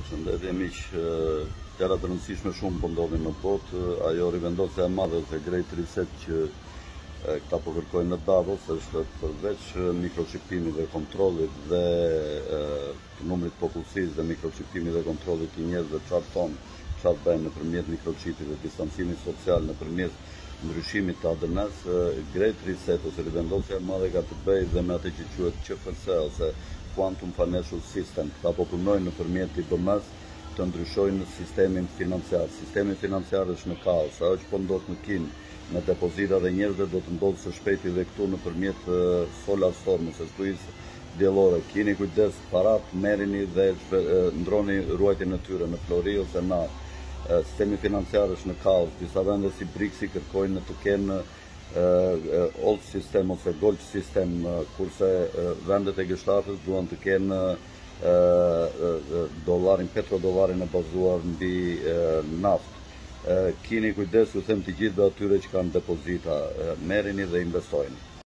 Përshëndetje miq, gjëra të rëndësishme shumë po ndodhin në botë. Ajo rivendosja e madhe dhe Great Reset që këta po kërkojnë në Davos është përveç mikrochipimit dhe kontrollit dhe të numrit popullsisë dhe mikrochipimit dhe kontrollit të njerëzve çfarë thonë, çfarë bëjnë nëpërmjet mikrochipit dhe distancimit social nëpërmjet ndryshimit të ADN-s, Great Reset ose rivendosja e madhe ka të bëjë dhe me atë që quhet QFS ose Quantum Financial System. Këta po punojnë nëpërmjet IBM-s të ndryshojnë sistemin financiar. Sistemi financiar është në kaos. Ajo që po ndodh në Kinë me depozita dhe njerëzve do të ndodhë së shpejti dhe këtu nëpërmjet Solar Storm ose shtujës diellore. Kini kujdes, parat merrini dhe ndroni ruajtjen e tyre në Flori ose na. Sistemi financiar është në kaos. Disa vende si BRICS-i kërkojnë të kenë old system ose gold system, kurse vendet e G7-s duan të kenë petrodollarin e bazuar mbi naftë. Kini kujdes, ju them të gjithëve atyre që kanë depozita, merrini dhe investojnë.